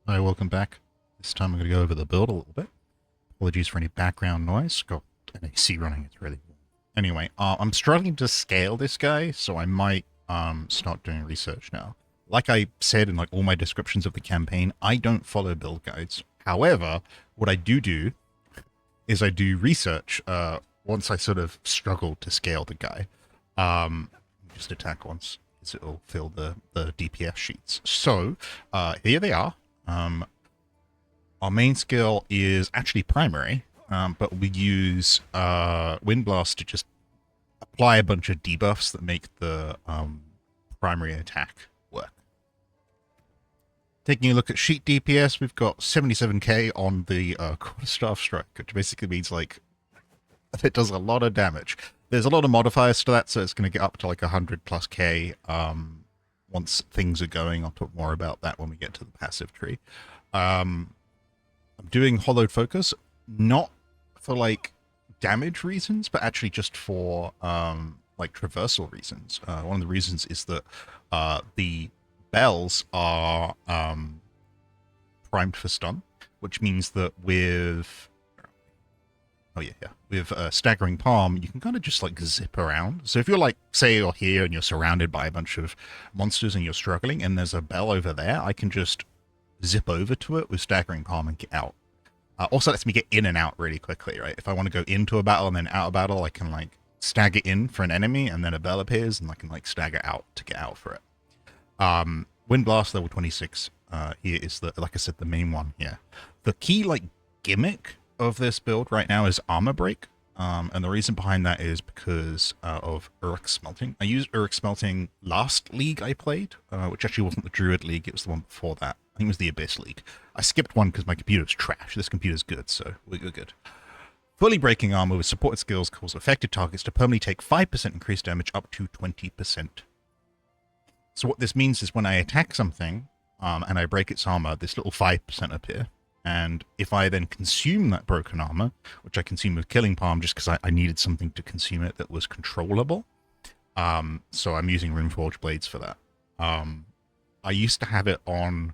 Hi, welcome back. This time I'm going to go over the build a little bit. Apologies for any background noise. Got an AC running, it's really warm. Anyway, I'm struggling to scale this guy, so I might start doing research now. Like I said in like all my descriptions of the campaign, I don't follow build guides. However, what I do is I do research once I sort of struggle to scale the guy. Just attack once, because it'll fill the DPS sheets. So, here they are. Our main skill is actually primary, but we use Wind Blast to just apply a bunch of debuffs that make the primary attack work. Taking a look at sheet DPS, we've got 77k on the Quarterstaff Strike, which basically means like it does a lot of damage. There's a lot of modifiers to that, so it's going to get up to like 100 plus k once things are going. I'll talk more about that when we get to the passive tree. I'm doing Hollowed Focus, not for like damage reasons, but actually just for like traversal reasons. One of the reasons is that the bells are primed for stun, which means that with with Staggering Palm, you can kind of just like zip around. So if you're like, say you're here and you're surrounded by a bunch of monsters and you're struggling and there's a bell over there, I can just zip over to it with Staggering Palm and get out. Also lets me get in and out really quickly, right? If I want to go into a battle and then out of battle, I can like stagger in for an enemy and then a bell appears and I can like stagger out to get out for it. Wind Blast level 26 here is the, like I said, the main one here. The key like gimmick of this build right now is Armor Break. And the reason behind that is because of Uruk Smelting. I used Uruk Smelting last league I played, which actually wasn't the Druid League, it was the one before that. I think it was the Abyss League. I skipped one because my computer's trash. This computer's good, so we're good. Fully breaking armor with supported skills causes affected targets to permanently take 5% increased damage up to 20%. So what this means is when I attack something and I break its armor, this little 5% appear. And if I then consume that broken armor, which I consume with Killing Palm just because I needed something to consume it that was controllable, so I'm using Runeforge Blades for that. I used to have it on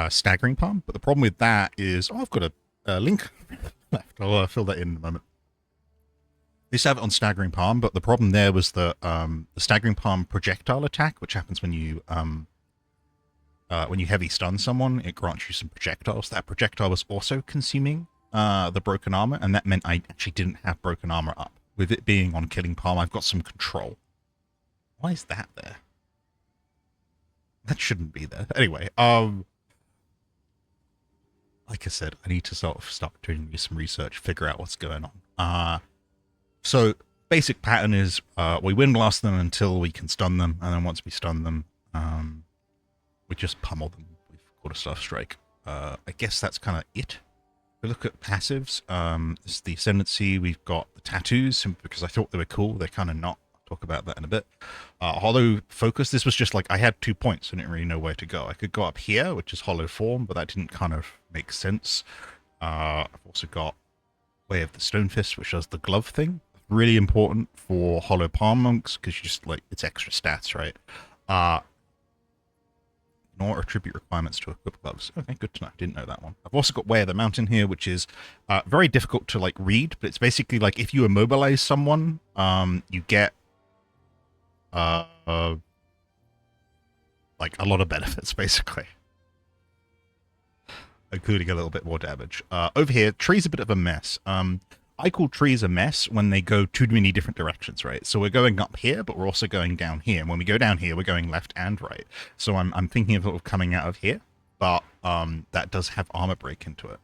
Staggering Palm, but the problem with that is, I've got a link left. I'll fill that in a moment. I used to have it on Staggering Palm, but the problem there was the Staggering Palm projectile attack, which happens when you heavy stun someone, it grants you some projectiles. That projectile was also consuming the broken armor, and that meant I actually didn't have broken armor up. With it being on Killing Palm, I've got some control. Why is that there? That shouldn't be there. Anyway, like I said, I need to sort of start doing some research, figure out what's going on. So basic pattern is we Wind Blast them until we can stun them, and then once we stun them, we just pummel them with Quarterstaff Strike. I guess that's kind of it. If we look at passives, this is the Ascendancy. We've got the tattoos, because I thought they were cool. They're kind of not. I'll talk about that in a bit. Hollow Focus, this was just like, I had 2 points. I didn't really know where to go. I could go up here, which is Hollow Form, but that didn't kind of make sense. I've also got Way of the Stone Fist, which does the glove thing. Really important for Hollow Palm Monks, because you just, like, it's extra stats, right? Nor attribute requirements to equip gloves. Okay, good to know. Didn't know that one. I've also got Way of the Mountain here, which is very difficult to like read, but it's basically like if you immobilize someone, you get like a lot of benefits, basically, including a little bit more damage. Over here, tree's a bit of a mess. I call trees a mess when they go too many different directions, right? So we're going up here, but we're also going down here. And when we go down here, we're going left and right. So I'm thinking of sort of coming out of here, but that does have armor break into it.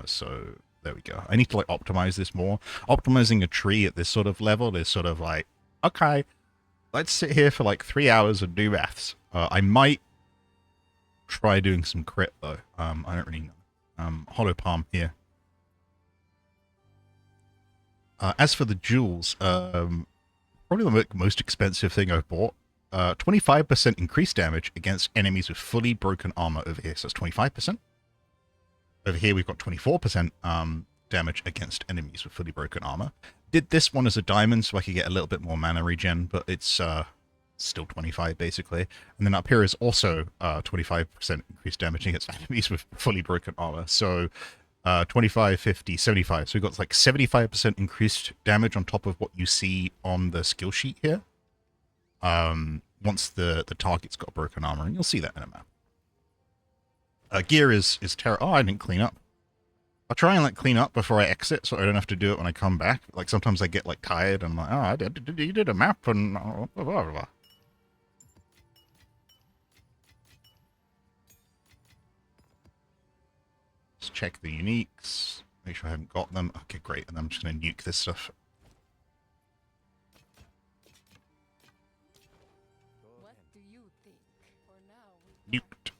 So there we go. I need to like optimize this more. Optimizing a tree at this sort of level is sort of like, okay, let's sit here for like 3 hours and do maths. I might try doing some crit though. I don't really know. Hollow Palm here. As for the jewels, probably the most expensive thing I've bought. 25% increased damage against enemies with fully broken armor over here. So it's 25%. Over here, we've got 24% damage against enemies with fully broken armor. Did this one as a diamond so I could get a little bit more mana regen, but it's still 25 basically. And then up here is also 25% increased damage against enemies with fully broken armor. So 25, 50, 75. So we've got like 75% increased damage on top of what you see on the skill sheet here. Once the target's got broken armor, and you'll see that in a map. Gear is terrible. Oh, I didn't clean up. I'll try and like clean up before I exit, so I don't have to do it when I come back. Like sometimes I get like tired and I'm like, oh, you did a map and blah, blah, blah. Let's check the uniques. Make sure I haven't got them. Okay, great. And then I'm just going to nuke this stuff. What do you think? For now, Nuked.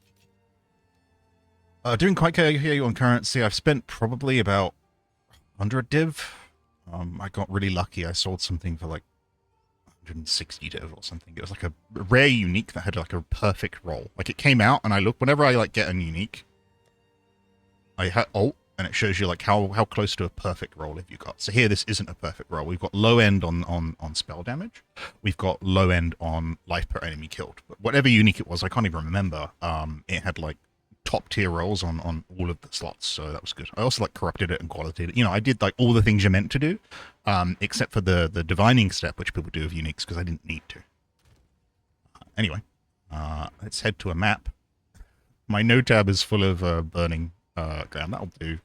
Doing quite okay here on currency. I've spent probably about 100 div. I got really lucky. I sold something for like 160 div or something. It was like a rare unique that had like a perfect roll. Like it came out and I look, whenever I like get a unique, I hit Alt and it shows you like how close to a perfect roll have you got. So here this isn't a perfect roll. We've got low end on spell damage. We've got low end on life per enemy killed. But whatever unique it was, I can't even remember. It had like top tier rolls on all of the slots, so that was good. I also like corrupted it and qualitated it. You know, I did like all the things you're meant to do, except for the divining step, which people do with uniques, because I didn't need to. Anyway, let's head to a map. My no tab is full of burning ground. That'll do.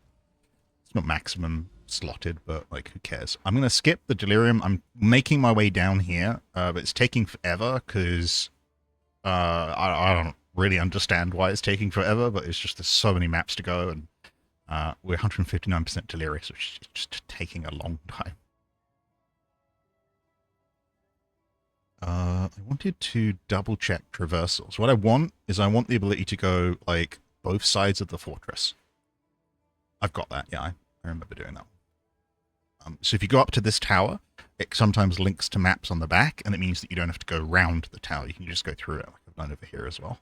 It's not maximum slotted, but like who cares? I'm gonna skip the delirium. I'm making my way down here, but it's taking forever because I don't really understand why it's taking forever, but it's just there's so many maps to go, and we're 159% delirious, which is just taking a long time. I wanted to double check traversals. What I want is I want the ability to go like both sides of the fortress. I've got that, yeah, I remember doing that. So if you go up to this tower, it sometimes links to maps on the back, and it means that you don't have to go round the tower. You can just go through it, like I've done over here as well.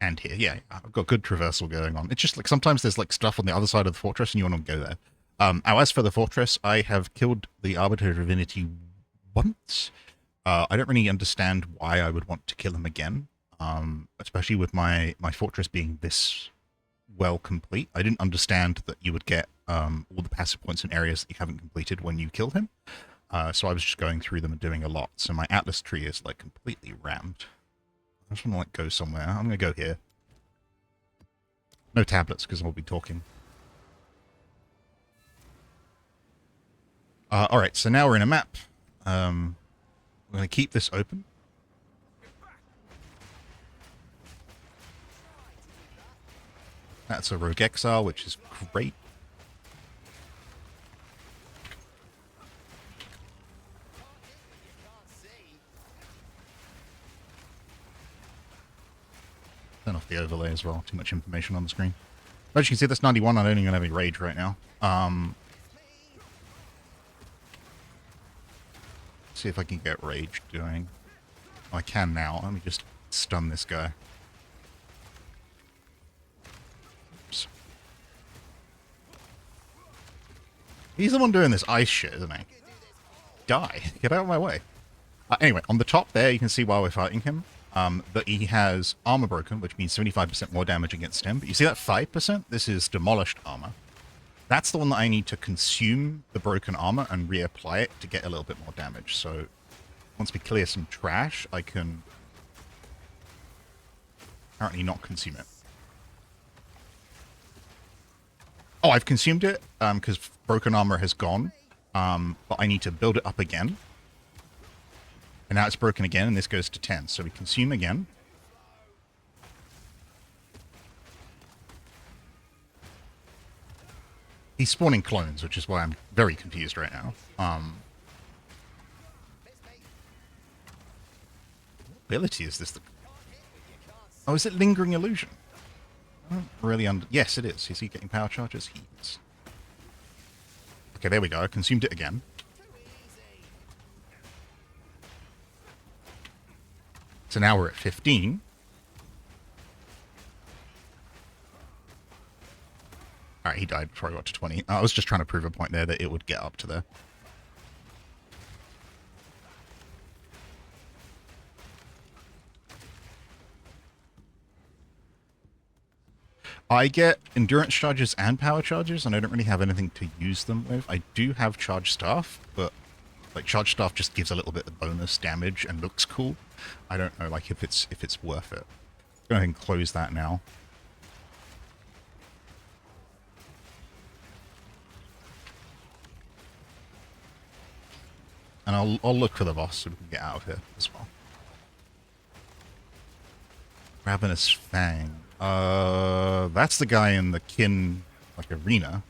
And here, yeah, I've got good traversal going on. It's just like sometimes there's like stuff on the other side of the fortress and you want to go there. As for the fortress, I have killed the Arbiter Divinity once. I don't really understand why I would want to kill him again, especially with my fortress being this well complete. I didn't understand that you would get all the passive points in areas that you haven't completed when you kill him. So I was just going through them and doing a lot. So my Atlas tree is like completely rammed. I just want to like go somewhere. I'm going to go here. No tablets because I'll be talking. Alright, so now we're in a map. We're going to keep this open. That's a Rogue Exile, which is great. Turn off the overlay as well. Too much information on the screen. But as you can see, that's 91. I don't even have any rage right now. See if I can get rage doing. Oh, I can now. Let me just stun this guy. Oops. He's the one doing this ice shit, isn't he? Die. Get out of my way. Anyway, on the top there, you can see while we're fighting him, that he has armor broken, which means 75% more damage against him. But you see that 5%? This is demolished armor. That's the one that I need to consume the broken armor and reapply it to get a little bit more damage. So once we clear some trash, I can apparently not consume it. Oh, I've consumed it because broken armor has gone, but I need to build it up again. And now it's broken again, and this goes to 10. So we consume again. He's spawning clones, which is why I'm very confused right now. What ability is this? Oh, is it Lingering Illusion? I don't really Yes, it is. Is he getting power charges? He is. Okay, there we go. I consumed it again. So now we're at 15. Alright, he died before I got to 20. I was just trying to prove a point there that it would get up to there. I get endurance charges and power charges, and I don't really have anything to use them with. I do have charge staff, but like charge staff just gives a little bit of bonus damage and looks cool. I don't know, like if it's worth it. Go ahead and close that now. And I'll look for the boss so we can get out of here as well. Ravenous Fang. That's the guy in the kin like arena,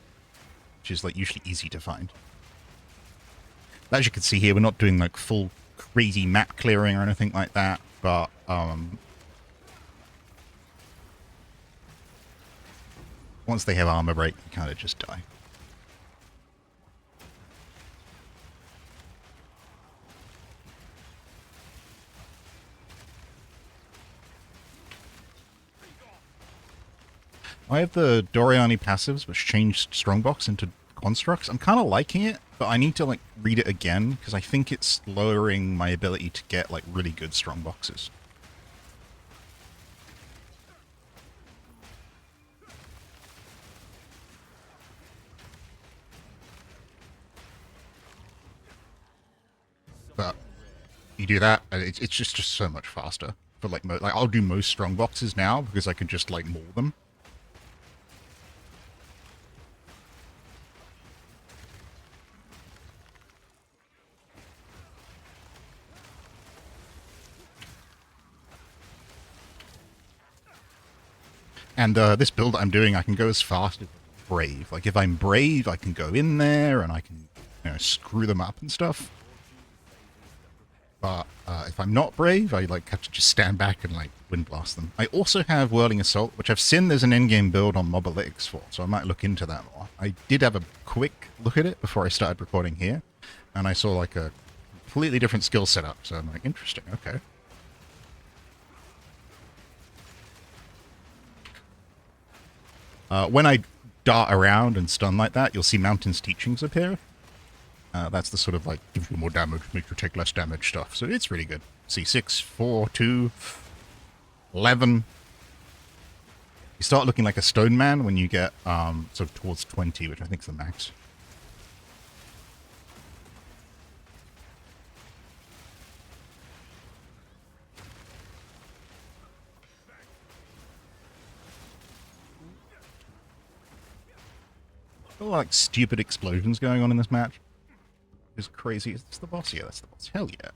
which is like usually easy to find. As you can see here, we're not doing like full crazy map clearing or anything like that, but once they have armor break, you kind of just die. I have the Doriani passives, which changed Strongbox into constructs. I'm kind of liking it, but I need to like read it again because I think it's lowering my ability to get like really good Strongboxes. But you do that, and it's just so much faster. For like I'll do most Strongboxes now because I can just like maul them. And this build I'm doing, I can go as fast as Brave. Like, if I'm Brave, I can go in there and I can, you know, screw them up and stuff. But if I'm not Brave, I like have to just stand back and like wind blast them. I also have Whirling Assault, which I've seen there's an endgame build on Mobalytics for, so I might look into that more. I did have a quick look at it before I started recording here, and I saw like a completely different skill setup, so I'm like, interesting, okay. When I dart around and stun like that, you'll see Mountain's teachings appear. That's the sort of like, give you more damage, make you take less damage stuff. So it's really good. See, 6, 4, 2, 11. You start looking like a stone man when you get sort of towards 20, which I think is the max. Like stupid explosions going on in this match. It's crazy. Is this the boss? Yeah, that's the boss. Hell yeah.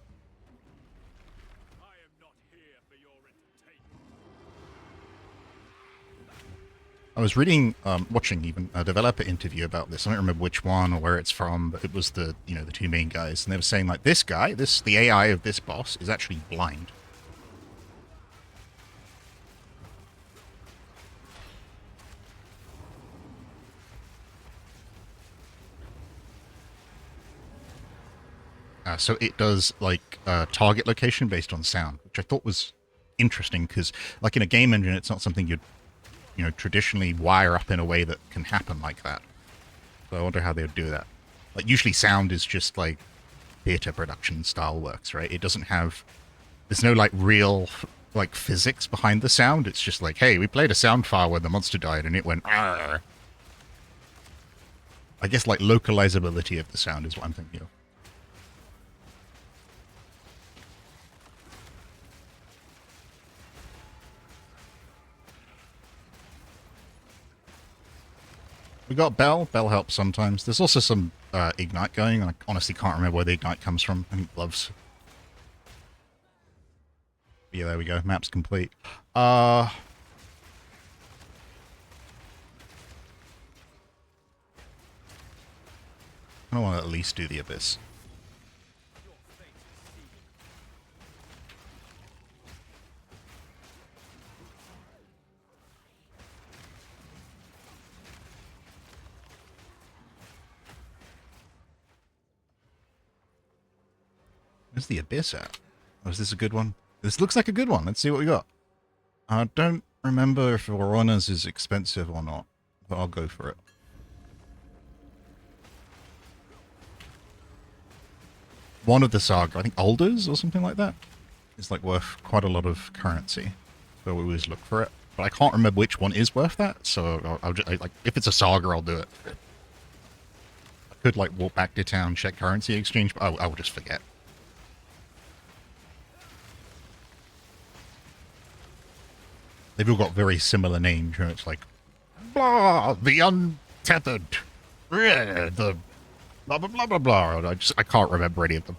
I was reading, watching even a developer interview about this. I don't remember which one or where it's from, but it was the, you know, the two main guys, and they were saying like this guy, the AI of this boss is actually blind. So it does like target location based on sound, which I thought was interesting because, like in a game engine, it's not something you'd, you know, traditionally wire up in a way that can happen like that. So I wonder how they would do that. Like usually, sound is just like theater production style works, right? It doesn't have, there's no like real like physics behind the sound. It's just like, hey, we played a sound file where the monster died and it went. Arr. I guess like localizability of the sound is what I'm thinking of. We got Bell. Bell helps sometimes. There's also some Ignite going. I honestly can't remember where the Ignite comes from. I think gloves. Yeah, there we go. Map's complete. I want to at least do the Abyss. Where's the Abyss at? Oh, is this a good one? This looks like a good one. Let's see what we got. I don't remember if Vorona's is expensive or not, but I'll go for it. One of the Saga, I think Alders or something like that, is like worth quite a lot of currency. So we always look for it. but I can't remember which one is worth that. So I'll just like if it's a saga, I'll do it. I could like walk back to town, check currency exchange, but I will just forget. They've all got very similar names. You know, it's like blah the untethered, the blah blah blah blah blah. I can't remember any of them.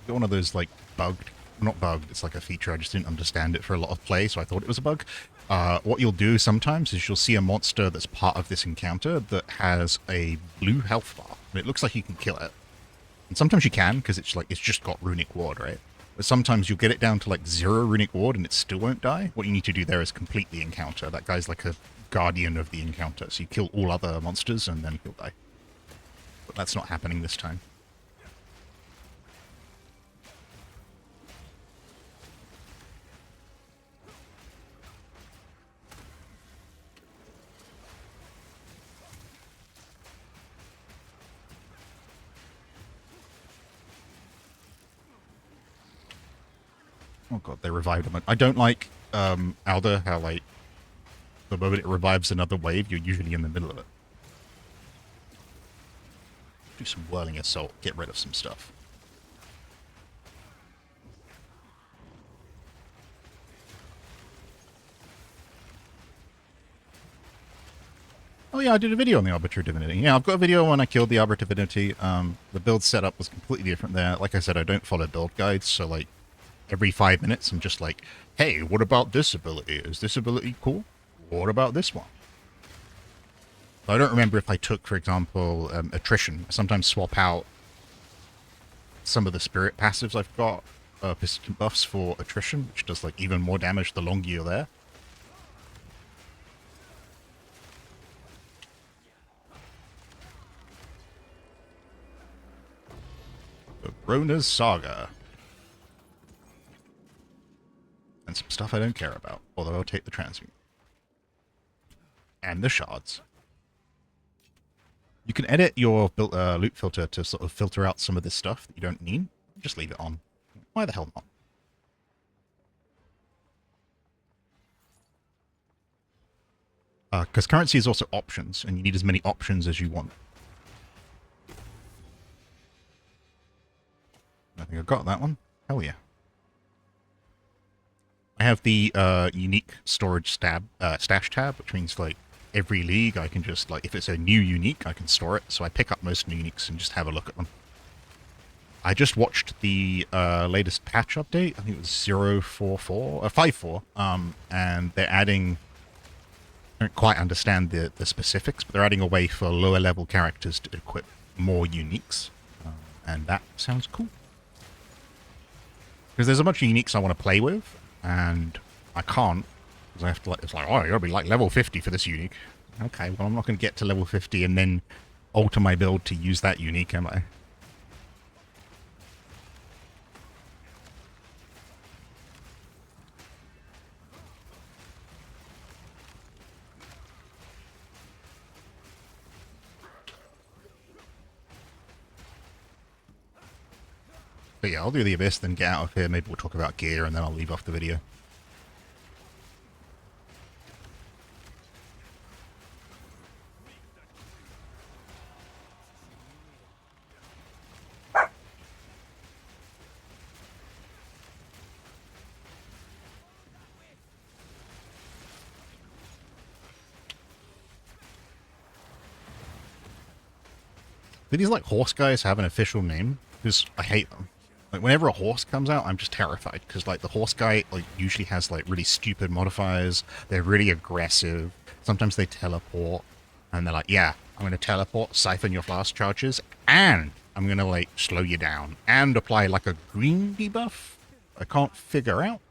Got one of those like bugged, not bugged, it's like a feature, I just didn't understand it for a lot of play, so I thought it was a bug. What you'll do sometimes is you'll see a monster that's part of this encounter that has a blue health bar, and it looks like you can kill it. And sometimes you can, because it's just got runic ward, right? But sometimes you'll get it down to like 0 runic ward and it still won't die. What you need to do there is complete the encounter. That guy's like a guardian of the encounter, so you kill all other monsters and then he'll die. But that's not happening this time. Oh god, they revived him. I don't like Alder, how like the moment it revives another wave, you're usually in the middle of it. Do some whirling assault, get rid of some stuff. Oh yeah, I did a video on the Arbiter Divinity. Yeah, I've got a video when I killed the Arbiter Divinity. The build setup was completely different there. Like I said, I don't follow build guides, so like every 5 minutes I'm just like, hey, what about this ability? Is this ability cool? What about this one? I don't remember if I took, for example, attrition. I sometimes swap out some of the spirit passives I've got, persistent buffs for attrition, which does like even more damage the longer you're there. The Rona's Saga. And some stuff I don't care about, although I'll take the transmute. And the shards. You can edit your loot filter to sort of filter out some of this stuff that you don't need. Just leave it on. Why the hell not? Because currency is also options, and you need as many options as you want. I think I got that one. Hell yeah. I have the unique storage stash tab, which means like every league I can just like, if it's a new unique, I can store it. So I pick up most uniques and just have a look at them. I just watched the latest patch update. I think it was 54, and they're adding. I don't quite understand the specifics, but they're adding a way for lower level characters to equip more uniques, and that sounds cool. Because there's a bunch of uniques I want to play with, and I can't, because I have to, like, it's like, oh, you gotta be like level 50 for this unique. Okay, well, I'm not going to get to level 50 and then alter my build to use that unique, am I? But yeah, I'll do the Abyss, then get out of here. Maybe we'll talk about gear, and then I'll leave off the video. Do these like horse guys have an official name? Because I hate them. Like whenever a horse comes out, I'm just terrified because like the horse guy like usually has like really stupid modifiers. They're really aggressive. Sometimes they teleport, and they're like, "Yeah, I'm going to teleport, siphon your flask charges, and I'm going to like slow you down and apply like a green debuff." I can't figure out.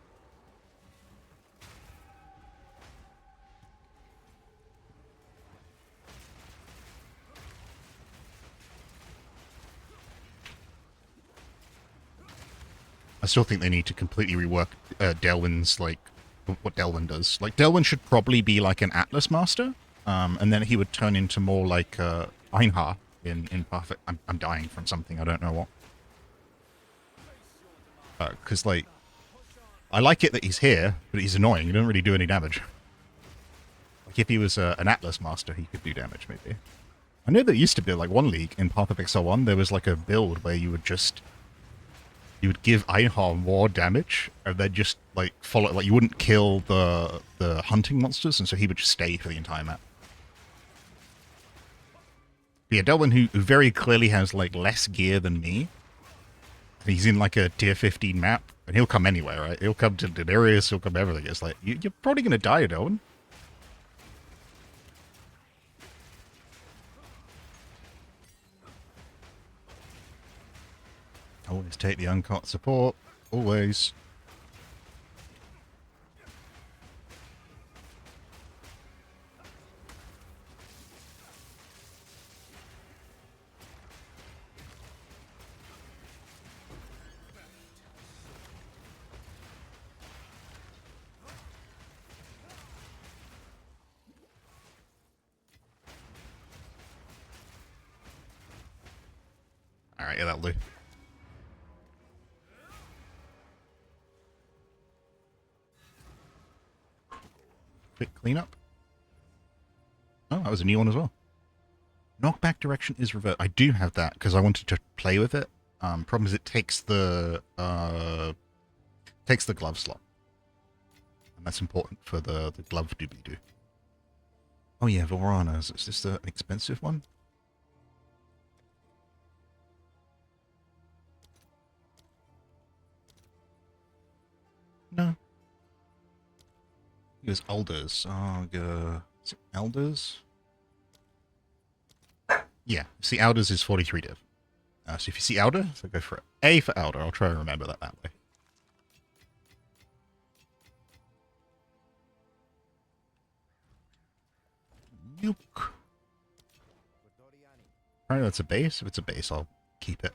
I still think they need to completely rework Delwyn's, like, what Delwyn does. Like, Delwyn should probably be like an Atlas Master, and then he would turn into more like Einhar in Perfect. I'm dying from something, I don't know what. Because, like, I like it that he's here, but he's annoying. He doesn't really do any damage. Like, if he was an Atlas Master, he could do damage, maybe. I know there used to be, like, one league in Path of Exile 1, there was, like, a build where you would give Einhar more damage, and then just, like, follow, like, you wouldn't kill the hunting monsters, and so he would just stay for the entire map. But yeah, Delwyn, who very clearly has, like, less gear than me, and he's in, like, a tier 15 map, and he'll come anywhere, right? He'll come to Daenerys, he'll come everything. It's like, you're probably gonna die, Delwyn. Always take the uncut support. Always. Alright, yeah, that'll do. Quick cleanup. Oh, that was a new one as well. Knockback direction is reversed. I do have that because I wanted to play with it. Problem is it takes the glove slot, and that's important for the glove doobly-doo. Oh yeah, Vorana's. Is this an expensive one? No. It was Elders. Is it Elders? Yeah. See, Elders is 43 div. So if you see Elder, so go for it. A for Elder. I'll try and remember that way. Nuke. Apparently that's a base. If it's a base, I'll keep it.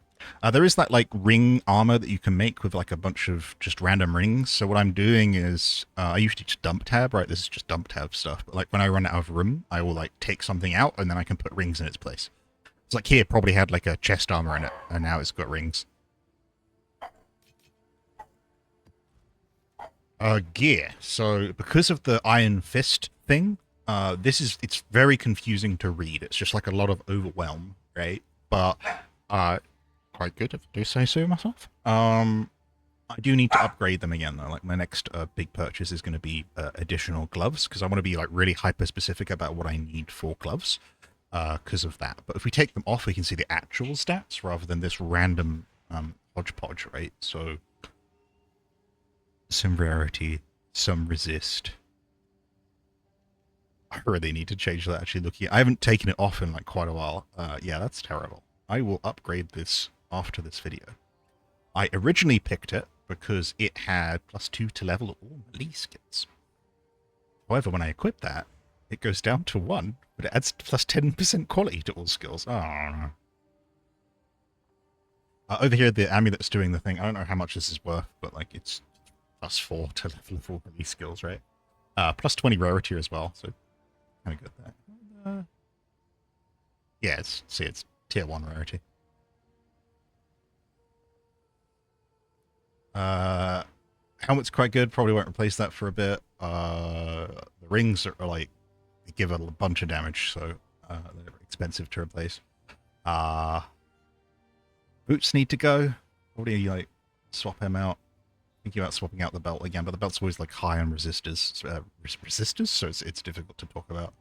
There is that, like, ring armor that you can make with, like, a bunch of just random rings. So what I'm doing is, I usually just dump tab, right? This is just dump tab stuff. But, like, when I run out of room, I will, like, take something out, and then I can put rings in its place. It's like here, probably had, like, a chest armor in it, and now it's got rings. Gear. So, because of the Iron Fist thing, it's very confusing to read. It's just, like, a lot of overwhelm, right? But, quite good, if I do say so myself. I do need to upgrade them again, though. Like, my next big purchase is going to be additional gloves, because I want to be, like, really hyper-specific about what I need for gloves, because of that. But if we take them off, we can see the actual stats, rather than this random hodgepodge, right? So, some rarity, some resist. I really need to change that, actually, looking at... I haven't taken it off in, like, quite a while. Yeah, that's terrible. I will upgrade this after this video. I originally picked it because it had +2 to level all melee skills. However, when I equip that, it goes down to 1, but it adds +10% quality to all skills. Oh, no. Over here, the amulet's doing the thing. I don't know how much this is worth, but, like, it's +4 to level of all melee skills, right? +20 rarity as well, so kind of good there. Yeah, it's tier 1 rarity. Helmet's quite good. Probably won't replace that for a bit. The rings are like, they give a bunch of damage, so they're expensive to replace. Boots need to go. Probably, like, swap him out. Thinking about swapping out the belt again, but the belt's always, like, high on resistors, so it's difficult to talk about.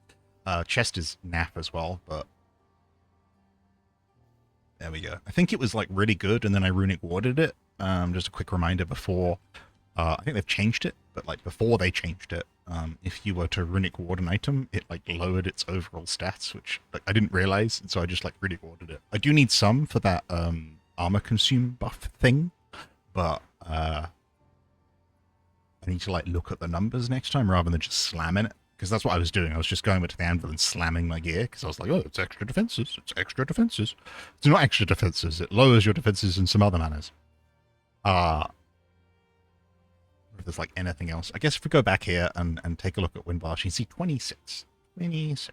Chest is naff as well, but there we go. I think it was, like, really good, and then I runic warded it. Just a quick reminder before... I think they've changed it, but, like, before they changed it, if you were to runic ward an item, it, like, lowered its overall stats, which, like, I didn't realize, and so I just, like, runic warded it. I do need some for that armor consume buff thing, but I need to, like, look at the numbers next time rather than just slamming it. Because that's what I was doing. I was just going to the anvil and slamming my gear, because I was like, oh, it's extra defenses. It's extra defenses. It's not extra defenses. It lowers your defenses in some other manners. there's like anything else. I guess if we go back here and take a look at win bars, you can see 26. 26. I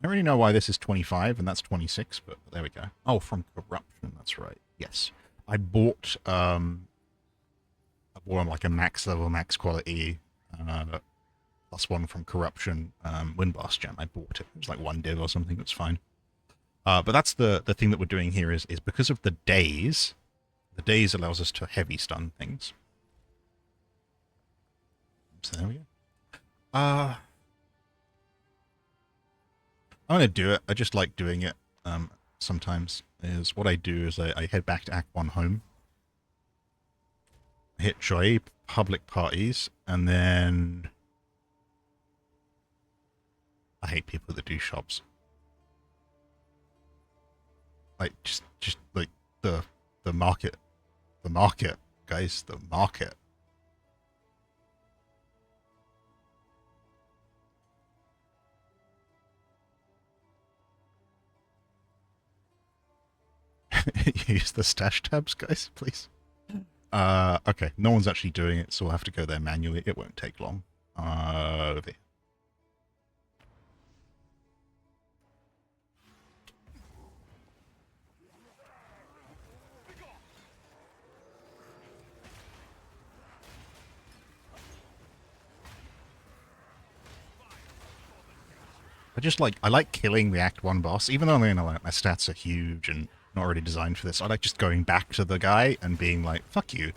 don't really know why this is 25 and that's 26, but there we go. Oh, from corruption, that's right. Yes. I bought like a max level, max quality plus one from corruption win blast gem. I bought it. It was like 1 div or something. That's fine. But that's the thing that we're doing here is because of the days. The days allows us to heavy stun things. So there we go. I'm gonna do it. I just like doing it. Sometimes is what I do is I head back to Act 1 home. Hit joy public parties, and then I hate people that do shops. Like just like the market, guys, the market. Use the stash tabs, guys, please. Okay, no one's actually doing it, so we'll have to go there manually. It won't take long. Over here. I like killing the Act 1 boss, even though, you know, like, my stats are huge and not really designed for this. I like just going back to the guy and being like, fuck you.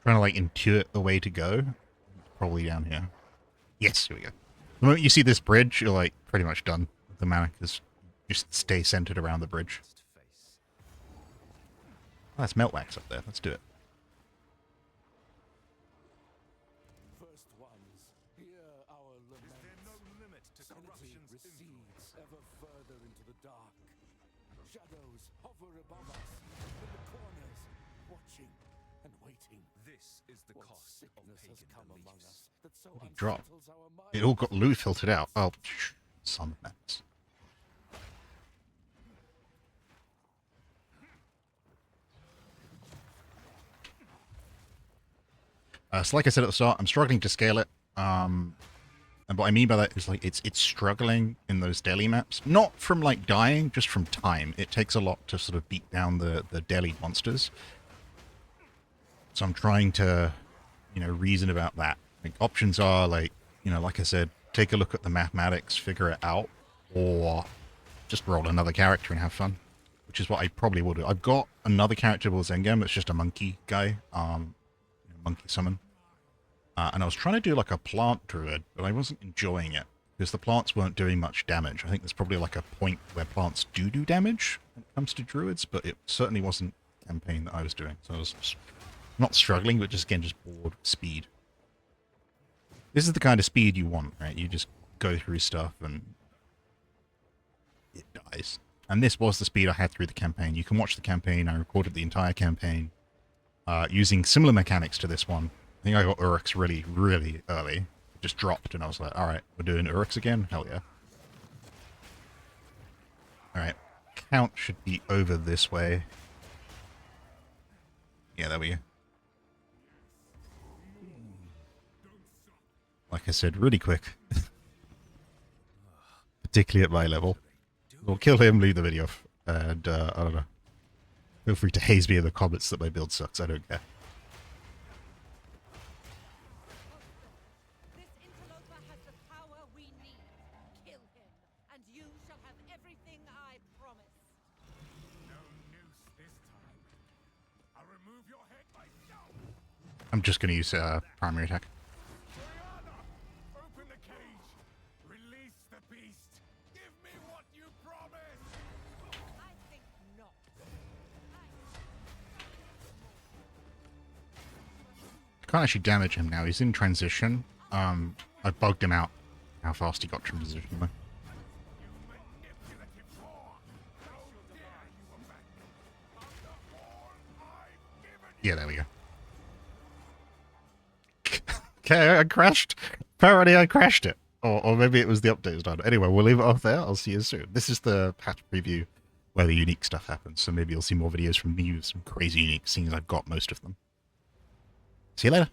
Trying to like intuit the way to go. Probably down here. Yes, here we go. The moment you see this bridge, you're like pretty much done with the mana, because just stay centered around the bridge. Oh, that's melt wax up there. Let's do it. First ones, hear our lament. Is there no limit to corruption's recedes ever further into the dark? Shadows hover above us, in the corners, watching and waiting. This is the cost of pagan beliefs. Holy drop. It all got loot filtered out. Oh, son of nuts. So like I said at the start, I'm struggling to scale it. And what I mean by that is like it's struggling in those deli maps. Not from like dying, just from time. It takes a lot to sort of beat down the deli monsters. So I'm trying to, you know, reason about that. Like, options are like, you know, like I said, take a look at the mathematics, figure it out, or just roll another character and have fun, which is what I probably will do. I've got another character with Endgame that's just a monkey guy, monkey summon. And I was trying to do like a plant druid, but I wasn't enjoying it because the plants weren't doing much damage. I think there's probably like a point where plants do damage when it comes to druids, but it certainly wasn't the campaign that I was doing. So I was not struggling, but just again, just bored speed. This is the kind of speed you want, right? You just go through stuff and it dies. And this was the speed I had through the campaign. You can watch the campaign. I recorded the entire campaign using similar mechanics to this one. I think I got Uruks really, really early. It just dropped, and I was like, alright, we're doing Uruks again? Hell yeah. Alright, count should be over this way. Yeah, there we go. Like I said, really quick. Particularly at my level. We'll kill him, leave the video, and, I don't know. Feel free to haze me in the comments that my build sucks, I don't care. This interloper has the power we need. Kill him, and you shall have everything I promised. No noose this time. I'll remove your head myself. I'm just going to use primary attack. Open the cage. Release the beast. Give me what you promised. I think not. Can't actually damage him now. He's in transition. I bugged him out. How fast he got transition though. You manipulative whore. How dare you Yeah, there we go. Okay, I crashed. Apparently I crashed it. Or maybe it was the update was done. Anyway, we'll leave it off there. I'll see you soon. This is the patch preview where the unique stuff happens, so maybe you'll see more videos from me with some crazy unique, seeing as I've got most of them. See you later.